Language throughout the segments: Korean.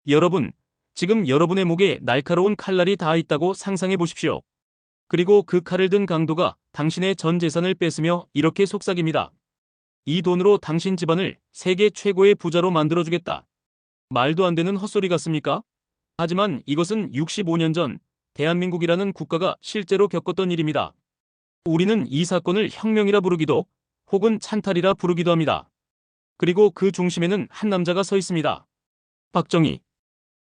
여러분, 지금 여러분의 목에 날카로운 칼날이 닿아 있다고 상상해 보십시오. 그리고 그 칼을 든 강도가 당신의 전 재산을 뺏으며 이렇게 속삭입니다. 이 돈으로 당신 집안을 세계 최고의 부자로 만들어주겠다. 말도 안 되는 헛소리 같습니까? 하지만 이것은 65년 전 대한민국이라는 국가가 실제로 겪었던 일입니다. 우리는 이 사건을 혁명이라 부르기도 혹은 찬탈이라 부르기도 합니다. 그리고 그 중심에는 한 남자가 서 있습니다. 박정희.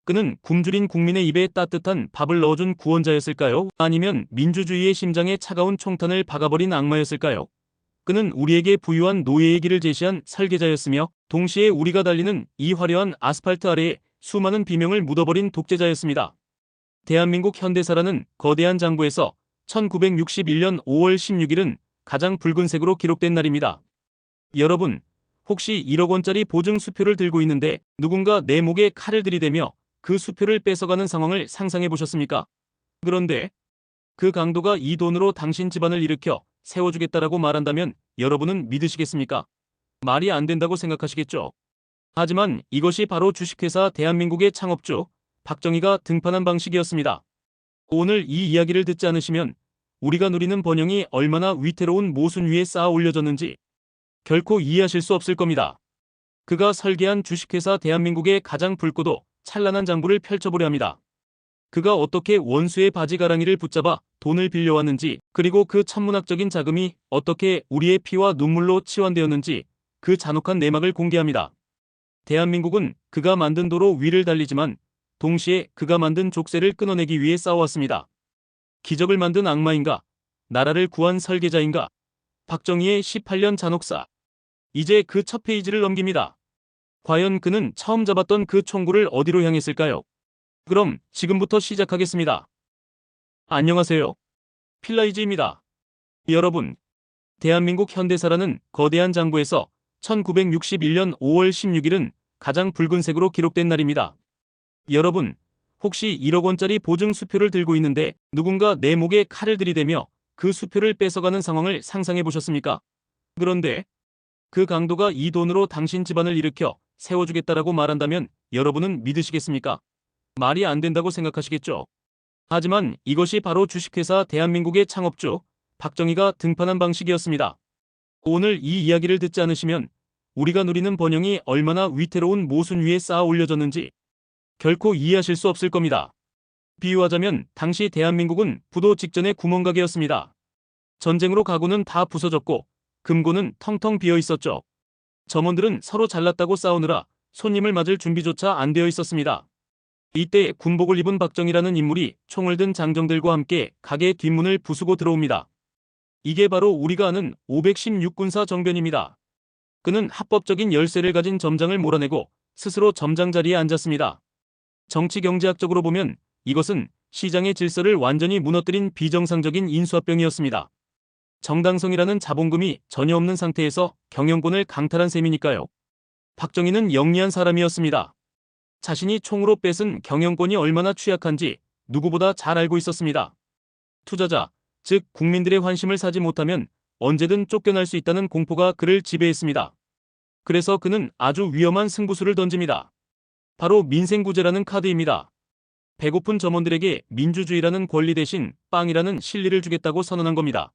그는 굶주린 국민의 입에 따뜻한 밥을 넣어준 구원자였을까요? 아니면 민주주의의 심장에 차가운 총탄을 박아버린 악마였을까요? 그는 우리에게 부유한 노예의 길을 제시한 설계자였으며 동시에 우리가 달리는 이 화려한 아스팔트 아래에 수많은 비명을 묻어버린 독재자였습니다. 대한민국 현대사라는 거대한 장부에서 1961년 5월 16일은 가장 붉은색으로 기록된 날입니다. 여러분, 혹시 1억 원짜리 보증 수표를 들고 있는데 누군가 내 목에 칼을 들이대며 그 수표를 뺏어가는 상황을 상상해 보셨습니까? 그런데 그 강도가 이 돈으로 당신 집안을 일으켜 세워주겠다라고 말한다면 여러분은 믿으시겠습니까? 말이 안 된다고 생각하시겠죠? 하지만 이것이 바로 주식회사 대한민국의 창업주 박정희가 등판한 방식이었습니다. 오늘 이 이야기를 듣지 않으시면 우리가 누리는 번영이 얼마나 위태로운 모순 위에 쌓아 올려졌는지 결코 이해하실 수 없을 겁니다. 그가 설계한 주식회사 대한민국의 가장 붉고도 찬란한 장부를 펼쳐보려 합니다. 그가 어떻게 원수의 바지가랑이를 붙잡아 돈을 빌려왔는지, 그리고 그 천문학적인 자금이 어떻게 우리의 피와 눈물로 치환되었는지 그 잔혹한 내막을 공개합니다. 대한민국은 그가 만든 도로 위를 달리지만 동시에 그가 만든 족쇄를 끊어내기 위해 싸워왔습니다. 기적을 만든 악마인가? 나라를 구한 설계자인가? 박정희의 18년 잔혹사. 이제 그 첫 페이지를 넘깁니다. 과연 그는 처음 잡았던 그 총구를 어디로 향했을까요? 그럼 지금부터 시작하겠습니다. 안녕하세요. 필라이즈입니다. 여러분, 대한민국 현대사라는 거대한 장부에서 1961년 5월 16일은 가장 붉은색으로 기록된 날입니다. 여러분, 혹시 1억 원짜리 보증 수표를 들고 있는데 누군가 내 목에 칼을 들이대며 그 수표를 뺏어가는 상황을 상상해 보셨습니까? 그런데 그 강도가 이 돈으로 당신 집안을 일으켜 세워주겠다라고 말한다면 여러분은 믿으시겠습니까? 말이 안 된다고 생각하시겠죠? 하지만 이것이 바로 주식회사 대한민국의 창업주 박정희가 등판한 방식이었습니다. 오늘 이 이야기를 듣지 않으시면 우리가 누리는 번영이 얼마나 위태로운 모순 위에 쌓아 올려졌는지 결코 이해하실 수 없을 겁니다. 비유하자면 당시 대한민국은 부도 직전의 구멍가게였습니다. 전쟁으로 가구는 다 부서졌고 금고는 텅텅 비어 있었죠. 점원들은 서로 잘났다고 싸우느라 손님을 맞을 준비조차 안 되어 있었습니다. 이때 군복을 입은 박정희라는 인물이 총을 든 장정들과 함께 가게의 뒷문을 부수고 들어옵니다. 이게 바로 우리가 아는 516군사 정변입니다. 그는 합법적인 열쇠를 가진 점장을 몰아내고 스스로 점장 자리에 앉았습니다. 정치경제학적으로 보면 이것은 시장의 질서를 완전히 무너뜨린 비정상적인 인수합병이었습니다. 정당성이라는 자본금이 전혀 없는 상태에서 경영권을 강탈한 셈이니까요. 박정희는 영리한 사람이었습니다. 자신이 총으로 뺏은 경영권이 얼마나 취약한지 누구보다 잘 알고 있었습니다. 투자자, 즉 국민들의 환심을 사지 못하면 언제든 쫓겨날 수 있다는 공포가 그를 지배했습니다. 그래서 그는 아주 위험한 승부수를 던집니다. 바로 민생구제라는 카드입니다. 배고픈 점원들에게 민주주의라는 권리 대신 빵이라는 실리를 주겠다고 선언한 겁니다.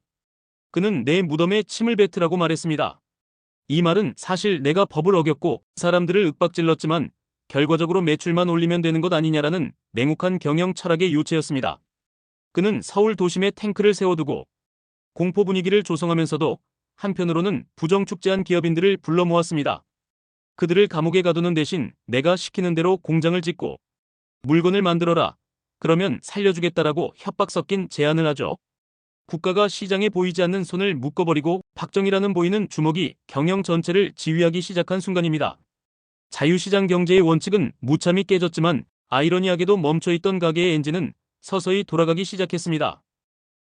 그는 내 무덤에 침을 뱉으라고 말했습니다. 이 말은 사실 내가 법을 어겼고 사람들을 윽박질렀지만 결과적으로 매출만 올리면 되는 것 아니냐라는 냉혹한 경영 철학의 요체였습니다. 그는 서울 도심에 탱크를 세워두고 공포 분위기를 조성하면서도 한편으로는 부정축제한 기업인들을 불러 모았습니다. 그들을 감옥에 가두는 대신 내가 시키는 대로 공장을 짓고 물건을 만들어라. 그러면 살려주겠다라고 협박 섞인 제안을 하죠. 국가가 시장에 보이지 않는 손을 묶어버리고 박정희라는 보이는 주먹이 경영 전체를 지휘하기 시작한 순간입니다. 자유시장 경제의 원칙은 무참히 깨졌지만 아이러니하게도 멈춰있던 가게의 엔진은 서서히 돌아가기 시작했습니다.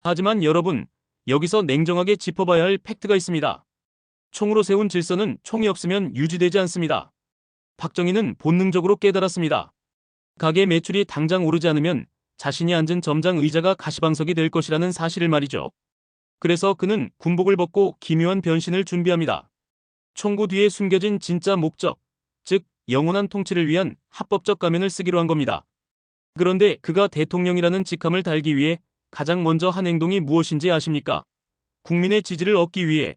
하지만 여러분, 여기서 냉정하게 짚어봐야 할 팩트가 있습니다. 총으로 세운 질서는 총이 없으면 유지되지 않습니다. 박정희는 본능적으로 깨달았습니다. 가게 매출이 당장 오르지 않으면 자신이 앉은 점장 의자가 가시방석이 될 것이라는 사실을 말이죠. 그래서 그는 군복을 벗고 기묘한 변신을 준비합니다. 총구 뒤에 숨겨진 진짜 목적, 즉 영원한 통치를 위한 합법적 가면을 쓰기로 한 겁니다. 그런데 그가 대통령이라는 직함을 달기 위해 가장 먼저 한 행동이 무엇인지 아십니까? 국민의 지지를 얻기 위해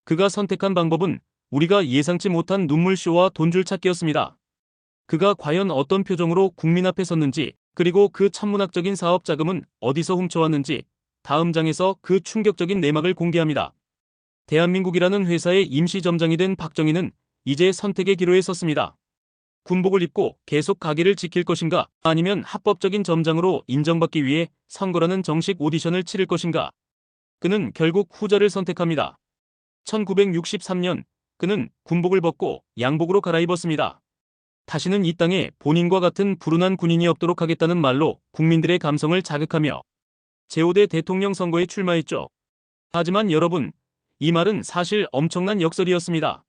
그가 선택한 방법은 우리가 예상치 못한 눈물쇼와 돈줄 찾기였습니다. 그가 과연 어떤 표정으로 국민 앞에 섰는지, 그리고 그 천문학적인 사업 자금은 어디서 훔쳐왔는지 다음 장에서 그 충격적인 내막을 공개합니다. 대한민국이라는 회사의 임시 점장이 된 박정희는 이제 선택의 기로에 섰습니다. 군복을 입고 계속 가게를 지킬 것인가, 아니면 합법적인 점장으로 인정받기 위해 선거라는 정식 오디션을 치를 것인가. 그는 결국 후자를 선택합니다. 1963년 그는 군복을 벗고 양복으로 갈아입었습니다. 다시는 이 땅에 본인과 같은 불운한 군인이 없도록 하겠다는 말로 국민들의 감성을 자극하며 제5대 대통령 선거에 출마했죠. 하지만 여러분, 이 말은 사실 엄청난 역설이었습니다.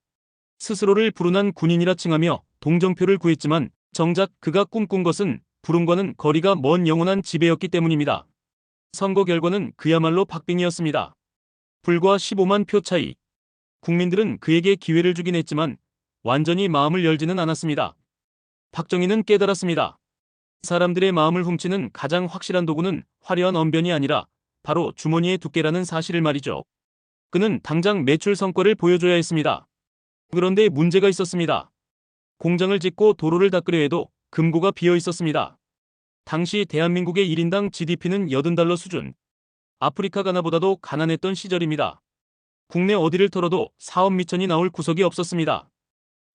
스스로를 불운한 군인이라 칭하며 동정표를 구했지만 정작 그가 꿈꾼 것은 불운과는 거리가 먼 영원한 지배였기 때문입니다. 선거 결과는 그야말로 박빙이었습니다. 불과 15만 표 차이. 국민들은 그에게 기회를 주긴 했지만 완전히 마음을 열지는 않았습니다. 박정희는 깨달았습니다. 사람들의 마음을 훔치는 가장 확실한 도구는 화려한 언변이 아니라 바로 주머니의 두께라는 사실을 말이죠. 그는 당장 매출 성과를 보여줘야 했습니다. 그런데 문제가 있었습니다. 공장을 짓고 도로를 닦으려 해도 금고가 비어 있었습니다. 당시 대한민국의 1인당 GDP는 $80 수준. 아프리카 가나보다도 가난했던 시절입니다. 국내 어디를 털어도 사업 미천이 나올 구석이 없었습니다.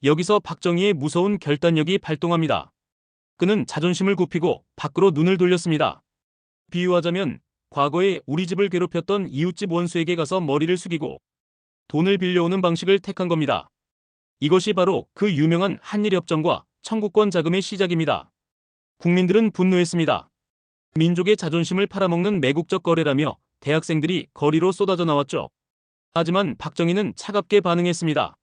여기서 박정희의 무서운 결단력이 발동합니다. 그는 자존심을 굽히고 밖으로 눈을 돌렸습니다. 비유하자면 과거에 우리 집을 괴롭혔던 이웃집 원수에게 가서 머리를 숙이고 돈을 빌려오는 방식을 택한 겁니다. 이것이 바로 그 유명한 한일협정과 청구권 자금의 시작입니다. 국민들은 분노했습니다. 민족의 자존심을 팔아먹는 매국적 거래라며 대학생들이 거리로 쏟아져 나왔죠. 하지만 박정희는 차갑게 반응했습니다.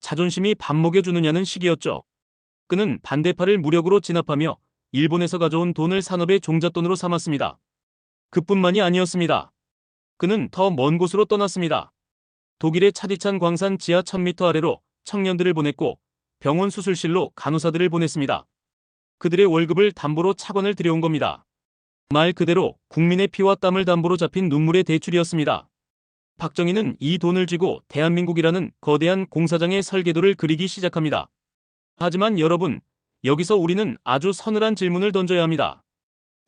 자존심이 밥 먹여주느냐는 식이었죠. 그는 반대파를 무력으로 진압하며 일본에서 가져온 돈을 산업의 종잣돈으로 삼았습니다. 그뿐만이 아니었습니다. 그는 더 먼 곳으로 떠났습니다. 독일의 차디찬 광산 지하 1000m 아래로 청년들을 보냈고 병원 수술실로 간호사들을 보냈습니다. 그들의 월급을 담보로 차관을 들여온 겁니다. 말 그대로 국민의 피와 땀을 담보로 잡힌 눈물의 대출이었습니다. 박정희는 이 돈을 쥐고 대한민국이라는 거대한 공사장의 설계도를 그리기 시작합니다. 하지만 여러분, 여기서 우리는 아주 서늘한 질문을 던져야 합니다.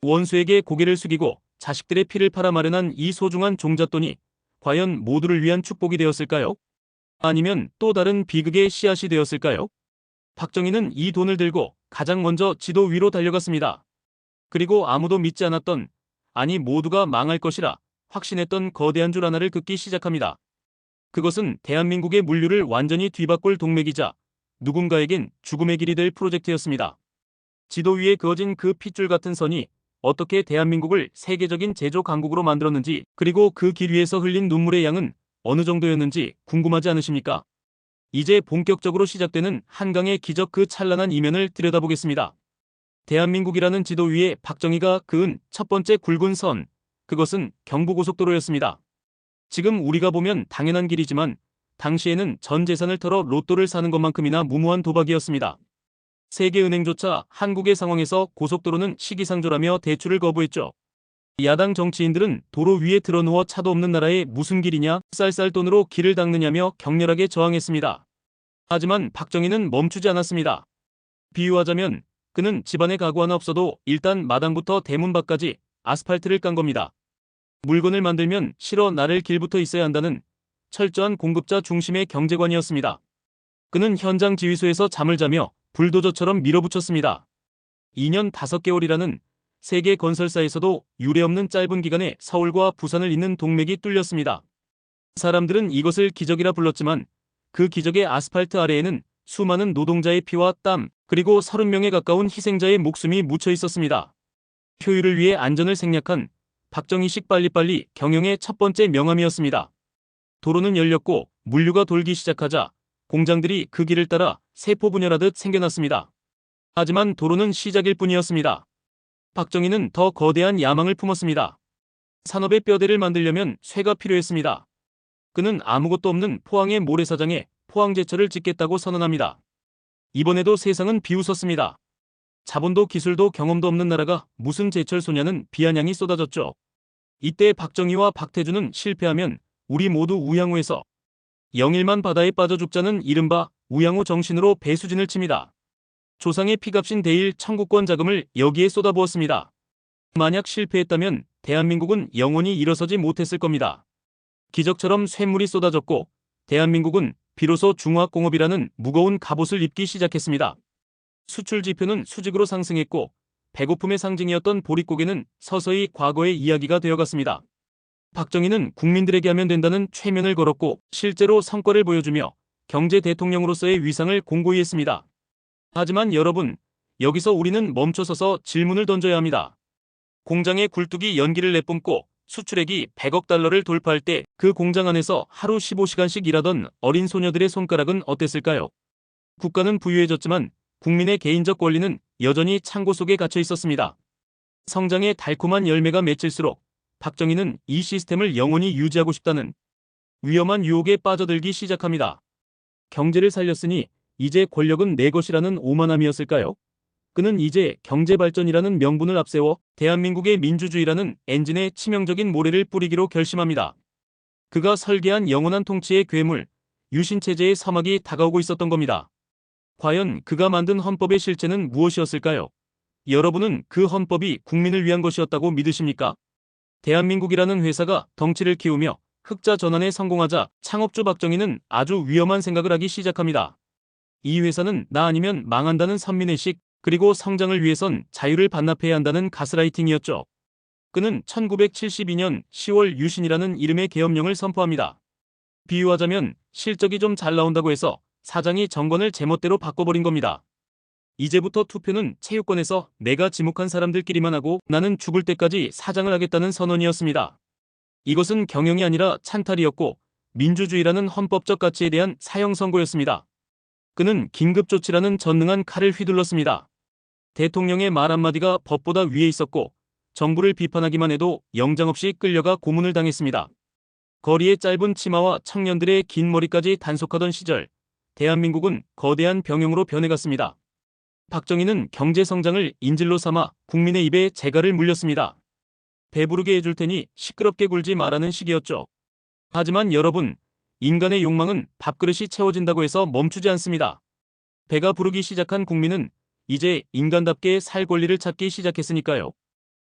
원수에게 고개를 숙이고 자식들의 피를 팔아 마련한 이 소중한 종잣돈이 과연 모두를 위한 축복이 되었을까요? 아니면 또 다른 비극의 씨앗이 되었을까요? 박정희는 이 돈을 들고 가장 먼저 지도 위로 달려갔습니다. 그리고 아무도 믿지 않았던, 아니 모두가 망할 것이라 확신했던 거대한 줄 하나를 긋기 시작합니다. 그것은 대한민국의 물류를 완전히 뒤바꿀 동맥이자 누군가에겐 죽음의 길이 될 프로젝트였습니다. 지도 위에 그어진 그 핏줄 같은 선이 어떻게 대한민국을 세계적인 제조 강국으로 만들었는지, 그리고 그 길 위에서 흘린 눈물의 양은 어느 정도였는지 궁금하지 않으십니까? 이제 본격적으로 시작되는 한강의 기적, 그 찬란한 이면을 들여다보겠습니다. 대한민국이라는 지도 위에 박정희가 그은 첫 번째 굵은 선, 그것은 경부고속도로였습니다. 지금 우리가 보면 당연한 길이지만 당시에는 전 재산을 털어 로또를 사는 것만큼이나 무모한 도박이었습니다. 세계은행조차 한국의 상황에서 고속도로는 시기상조라며 대출을 거부했죠. 야당 정치인들은 도로 위에 드러누워 차도 없는 나라에 무슨 길이냐, 쌀쌀 돈으로 길을 닦느냐며 격렬하게 저항했습니다. 하지만 박정희는 멈추지 않았습니다. 비유하자면 그는 집안에 가구 하나 없어도 일단 마당부터 대문 밖까지 아스팔트를 깐 겁니다. 물건을 만들면 실어 나를 길부터 있어야 한다는 철저한 공급자 중심의 경제관이었습니다. 그는 현장 지휘소에서 잠을 자며 불도저처럼 밀어붙였습니다. 2년 5개월이라는 세계 건설사에서도 유례없는 짧은 기간에 서울과 부산을 잇는 동맥이 뚫렸습니다. 사람들은 이것을 기적이라 불렀지만 그 기적의 아스팔트 아래에는 수많은 노동자의 피와 땀, 그리고 30명에 가까운 희생자의 목숨이 묻혀 있었습니다. 효율을 위해 안전을 생략한 박정희식 빨리빨리 경영의 첫 번째 명암이었습니다. 도로는 열렸고 물류가 돌기 시작하자 공장들이 그 길을 따라 세포 분열하듯 생겨났습니다. 하지만 도로는 시작일 뿐이었습니다. 박정희는 더 거대한 야망을 품었습니다. 산업의 뼈대를 만들려면 쇠가 필요했습니다. 그는 아무것도 없는 포항의 모래사장에 포항제철을 짓겠다고 선언합니다. 이번에도 세상은 비웃었습니다. 자본도 기술도 경험도 없는 나라가 무슨 제철 소냐는 비아냥이 쏟아졌죠. 이때 박정희와 박태준은 실패하면 우리 모두 우양우에서 영일만 바다에 빠져 죽자는 이른바 우양우 정신으로 배수진을 칩니다. 조상의 피값인 대일 청구권 자금을 여기에 쏟아부었습니다. 만약 실패했다면 대한민국은 영원히 일어서지 못했을 겁니다. 기적처럼 쇳물이 쏟아졌고 대한민국은 비로소 중화공업이라는 무거운 갑옷을 입기 시작했습니다. 수출 지표는 수직으로 상승했고 배고픔의 상징이었던 보릿고개는 서서히 과거의 이야기가 되어갔습니다. 박정희는 국민들에게 하면 된다는 최면을 걸었고 실제로 성과를 보여주며 경제 대통령으로서의 위상을 공고히 했습니다. 하지만 여러분, 여기서 우리는 멈춰서서 질문을 던져야 합니다. 공장의 굴뚝이 연기를 내뿜고 수출액이 100억 달러를 돌파할 때 그 공장 안에서 하루 15시간씩 일하던 어린 소녀들의 손가락은 어땠을까요? 국가는 부유해졌지만 국민의 개인적 권리는 여전히 창고 속에 갇혀 있었습니다. 성장의 달콤한 열매가 맺힐수록 박정희는 이 시스템을 영원히 유지하고 싶다는 위험한 유혹에 빠져들기 시작합니다. 경제를 살렸으니 이제 권력은 내 것이라는 오만함이었을까요? 그는 이제 경제발전이라는 명분을 앞세워 대한민국의 민주주의라는 엔진에 치명적인 모래를 뿌리기로 결심합니다. 그가 설계한 영원한 통치의 괴물, 유신체제의 서막이 다가오고 있었던 겁니다. 과연 그가 만든 헌법의 실체는 무엇이었을까요? 여러분은 그 헌법이 국민을 위한 것이었다고 믿으십니까? 대한민국이라는 회사가 덩치를 키우며 흑자 전환에 성공하자 창업주 박정희는 아주 위험한 생각을 하기 시작합니다. 이 회사는 나 아니면 망한다는 선민의식, 그리고 성장을 위해선 자유를 반납해야 한다는 가스라이팅이었죠. 그는 1972년 10월 유신이라는 이름의 계엄령을 선포합니다. 비유하자면 실적이 좀 잘 나온다고 해서 사장이 정권을 제멋대로 바꿔버린 겁니다. 이제부터 투표는 체육관에서 내가 지목한 사람들끼리만 하고 나는 죽을 때까지 사장을 하겠다는 선언이었습니다. 이것은 경영이 아니라 찬탈이었고 민주주의라는 헌법적 가치에 대한 사형 선고였습니다. 그는 긴급조치라는 전능한 칼을 휘둘렀습니다. 대통령의 말 한마디가 법보다 위에 있었고 정부를 비판하기만 해도 영장 없이 끌려가 고문을 당했습니다. 거리의 짧은 치마와 청년들의 긴 머리까지 단속하던 시절 대한민국은 거대한 병영으로 변해갔습니다. 박정희는 경제성장을 인질로 삼아 국민의 입에 재갈을 물렸습니다. 배부르게 해줄 테니 시끄럽게 굴지 말라는 식이었죠. 하지만 여러분, 인간의 욕망은 밥그릇이 채워진다고 해서 멈추지 않습니다. 배가 부르기 시작한 국민은 이제 인간답게 살 권리를 찾기 시작했으니까요.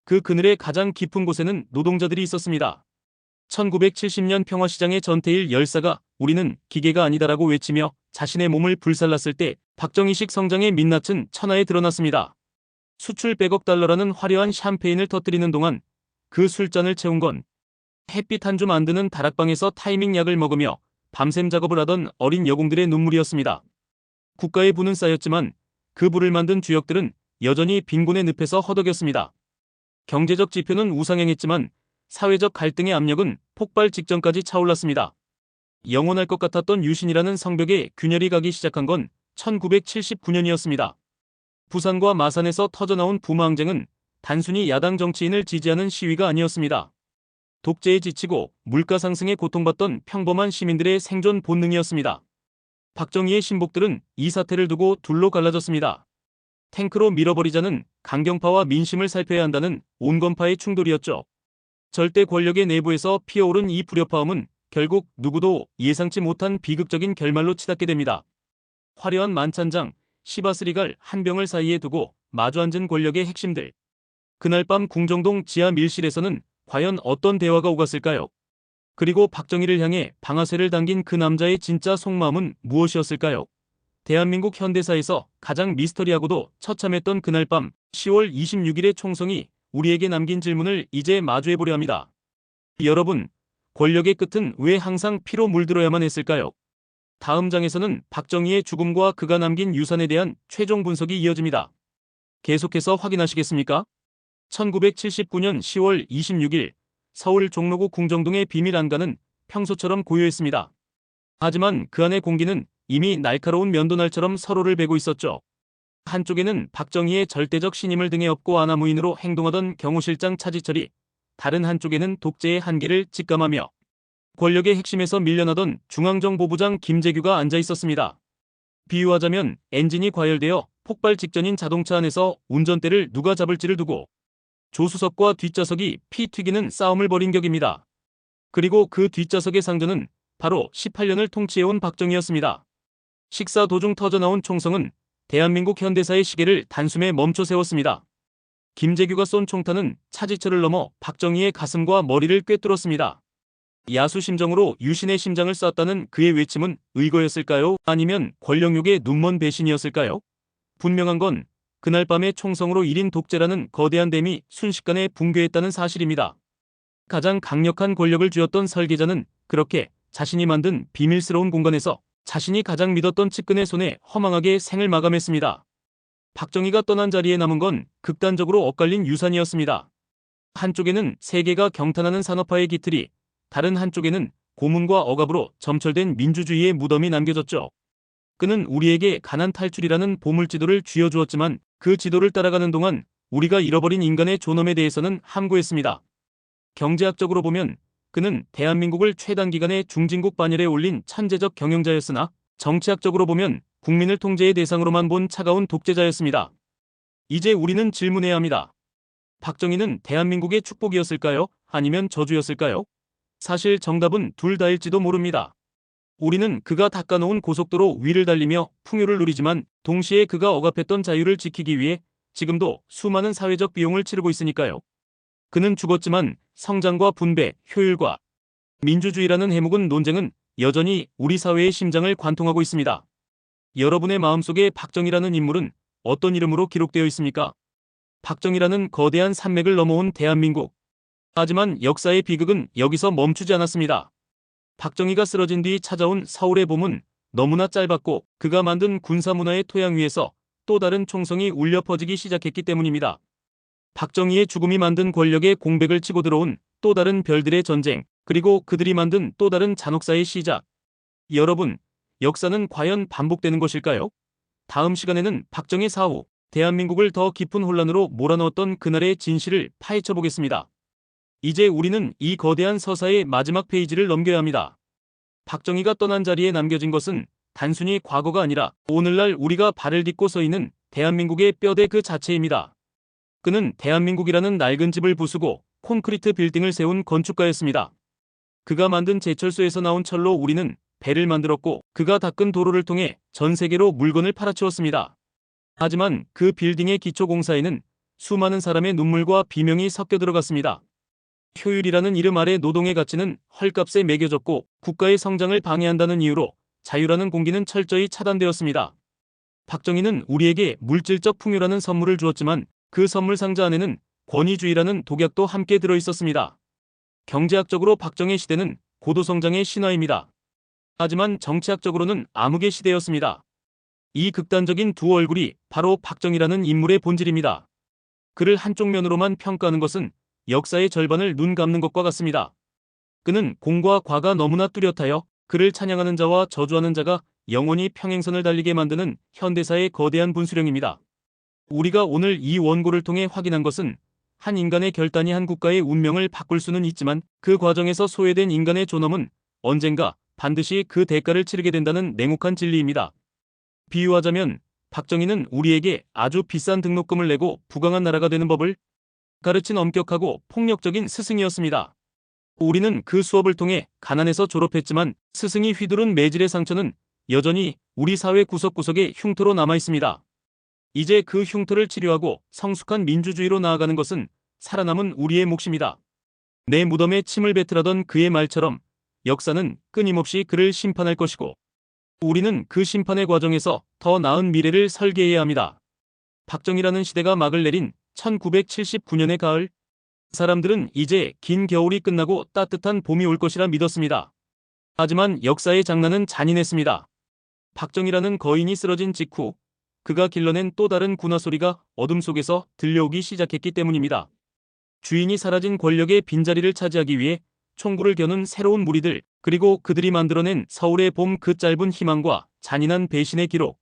그 그늘의 가장 깊은 곳에는 노동자들이 있었습니다. 1970년 평화시장의 전태일 열사가 우리는 기계가 아니다라고 외치며 자신의 몸을 불살랐을 때 박정희식 성장의 민낯은 천하에 드러났습니다. 수출 100억 달러라는 화려한 샴페인을 터뜨리는 동안 그 술잔을 채운 건 햇빛 한 줌 안 드는 다락방에서 타이밍 약을 먹으며 밤샘 작업을 하던 어린 여공들의 눈물이었습니다. 국가의 부는 쌓였지만 그 부를 만든 주역들은 여전히 빈곤의 늪에서 허덕였습니다. 경제적 지표는 우상향했지만 사회적 갈등의 압력은 폭발 직전까지 차올랐습니다. 영원할 것 같았던 유신이라는 성벽에 균열이 가기 시작한 건 1979년이었습니다. 부산과 마산에서 터져나온 부마항쟁은 단순히 야당 정치인을 지지하는 시위가 아니었습니다. 독재에 지치고 물가 상승에 고통받던 평범한 시민들의 생존 본능이었습니다. 박정희의 신복들은 이 사태를 두고 둘로 갈라졌습니다. 탱크로 밀어버리자는 강경파와 민심을 살펴야 한다는 온건파의 충돌이었죠. 절대 권력의 내부에서 피어오른 이 불협화음은 결국 누구도 예상치 못한 비극적인 결말로 치닫게 됩니다. 화려한 만찬장, 시바스리갈 한 병을 사이에 두고 마주 앉은 권력의 핵심들. 그날 밤 궁정동 지하 밀실에서는 과연 어떤 대화가 오갔을까요? 그리고 박정희를 향해 방아쇠를 당긴 그 남자의 진짜 속마음은 무엇이었을까요? 대한민국 현대사에서 가장 미스터리하고도 처참했던 그날 밤 10월 26일의 총성이 우리에게 남긴 질문을 이제 마주해보려 합니다. 여러분, 권력의 끝은 왜 항상 피로 물들어야만 했을까요? 다음 장에서는 박정희의 죽음과 그가 남긴 유산에 대한 최종 분석이 이어집니다. 계속해서 확인하시겠습니까? 1979년 10월 26일 서울 종로구 궁정동의 비밀 안가는 평소처럼 고요했습니다. 하지만 그 안의 공기는 이미 날카로운 면도날처럼 서로를 베고 있었죠. 한쪽에는 박정희의 절대적 신임을 등에 업고 아나무인으로 행동하던 경호실장 차지철이, 다른 한쪽에는 독재의 한계를 직감하며 권력의 핵심에서 밀려나던 중앙정보부장 김재규가 앉아 있었습니다. 비유하자면 엔진이 과열되어 폭발 직전인 자동차 안에서 운전대를 누가 잡을지를 두고 조수석과 뒷좌석이 피 튀기는 싸움을 벌인 격입니다. 그리고 그 뒷좌석의 상전은 바로 18년을 통치해온 박정희였습니다. 식사 도중 터져나온 총성은 대한민국 현대사의 시계를 단숨에 멈춰 세웠습니다. 김재규가 쏜 총탄은 차지철을 넘어 박정희의 가슴과 머리를 꿰뚫었습니다. 야수심정으로 유신의 심장을 쐈다는 그의 외침은 의거였을까요? 아니면 권력욕의 눈먼 배신이었을까요? 분명한 건 그날 밤의 총성으로 1인 독재라는 거대한 댐이 순식간에 붕괴했다는 사실입니다. 가장 강력한 권력을 쥐었던 설계자는 그렇게 자신이 만든 비밀스러운 공간에서 자신이 가장 믿었던 측근의 손에 허망하게 생을 마감했습니다. 박정희가 떠난 자리에 남은 건 극단적으로 엇갈린 유산이었습니다. 한쪽에는 세계가 경탄하는 산업화의 기틀이, 다른 한쪽에는 고문과 억압으로 점철된 민주주의의 무덤이 남겨졌죠. 그는 우리에게 가난 탈출이라는 보물지도를 쥐어주었지만 그 지도를 따라가는 동안 우리가 잃어버린 인간의 존엄에 대해서는 함구했습니다. 경제학적으로 보면 그는 대한민국을 최단기간에 중진국 반열에 올린 천재적 경영자였으나 정치학적으로 보면 국민을 통제의 대상으로만 본 차가운 독재자였습니다. 이제 우리는 질문해야 합니다. 박정희는 대한민국의 축복이었을까요? 아니면 저주였을까요? 사실 정답은 둘 다일지도 모릅니다. 우리는 그가 닦아놓은 고속도로 위를 달리며 풍요를 누리지만 동시에 그가 억압했던 자유를 지키기 위해 지금도 수많은 사회적 비용을 치르고 있으니까요. 그는 죽었지만 성장과 분배, 효율과 민주주의라는 해묵은 논쟁은 여전히 우리 사회의 심장을 관통하고 있습니다. 여러분의 마음속에 박정희라는 인물은 어떤 이름으로 기록되어 있습니까? 박정희라는 거대한 산맥을 넘어온 대한민국. 하지만 역사의 비극은 여기서 멈추지 않았습니다. 박정희가 쓰러진 뒤 찾아온 서울의 봄은 너무나 짧았고 그가 만든 군사문화의 토양 위에서 또 다른 총성이 울려 퍼지기 시작했기 때문입니다. 박정희의 죽음이 만든 권력의 공백을 치고 들어온 또 다른 별들의 전쟁, 그리고 그들이 만든 또 다른 잔혹사의 시작. 여러분, 역사는 과연 반복되는 것일까요? 다음 시간에는 박정희 사후, 대한민국을 더 깊은 혼란으로 몰아넣었던 그날의 진실을 파헤쳐 보겠습니다. 이제 우리는 이 거대한 서사의 마지막 페이지를 넘겨야 합니다. 박정희가 떠난 자리에 남겨진 것은 단순히 과거가 아니라 오늘날 우리가 발을 딛고 서 있는 대한민국의 뼈대 그 자체입니다. 그는 대한민국이라는 낡은 집을 부수고 콘크리트 빌딩을 세운 건축가였습니다. 그가 만든 제철소에서 나온 철로 우리는 배를 만들었고 그가 닦은 도로를 통해 전 세계로 물건을 팔아치웠습니다. 하지만 그 빌딩의 기초 공사에는 수많은 사람의 눈물과 비명이 섞여 들어갔습니다. 효율이라는 이름 아래 노동의 가치는 헐값에 매겨졌고 국가의 성장을 방해한다는 이유로 자유라는 공기는 철저히 차단되었습니다. 박정희는 우리에게 물질적 풍요라는 선물을 주었지만 그 선물 상자 안에는 권위주의라는 독약도 함께 들어있었습니다. 경제학적으로 박정희 시대는 고도성장의 신화입니다. 하지만 정치학적으로는 암흑의 시대였습니다. 이 극단적인 두 얼굴이 바로 박정희라는 인물의 본질입니다. 그를 한쪽 면으로만 평가하는 것은 역사의 절반을 눈 감는 것과 같습니다. 그는 공과 과가 너무나 뚜렷하여 그를 찬양하는 자와 저주하는 자가 영원히 평행선을 달리게 만드는 현대사의 거대한 분수령입니다. 우리가 오늘 이 원고를 통해 확인한 것은 한 인간의 결단이 한 국가의 운명을 바꿀 수는 있지만 그 과정에서 소외된 인간의 존엄은 언젠가 반드시 그 대가를 치르게 된다는 냉혹한 진리입니다. 비유하자면 박정희는 우리에게 아주 비싼 등록금을 내고 부강한 나라가 되는 법을 가르친 엄격하고 폭력적인 스승이었습니다. 우리는 그 수업을 통해 가난에서 졸업했지만 스승이 휘두른 매질의 상처는 여전히 우리 사회 구석구석에 흉터로 남아 있습니다. 이제 그 흉터를 치료하고 성숙한 민주주의로 나아가는 것은 살아남은 우리의 몫입니다. 내 무덤에 침을 뱉으라던 그의 말처럼 역사는 끊임없이 그를 심판할 것이고 우리는 그 심판의 과정에서 더 나은 미래를 설계해야 합니다. 박정희라는 시대가 막을 내린 1979년의 가을, 사람들은 이제 긴 겨울이 끝나고 따뜻한 봄이 올 것이라 믿었습니다. 하지만 역사의 장난은 잔인했습니다. 박정희라는 거인이 쓰러진 직후 그가 길러낸 또 다른 군화 소리가 어둠 속에서 들려오기 시작했기 때문입니다. 주인이 사라진 권력의 빈자리를 차지하기 위해 총구를 겨눈 새로운 무리들, 그리고 그들이 만들어낸 서울의 봄 그 짧은 희망과 잔인한 배신의 기록.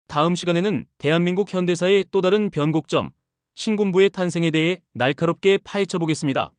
다음 시간에는 대한민국 현대사의 또 다른 변곡점, 신군부의 탄생에 대해 날카롭게 파헤쳐 보겠습니다.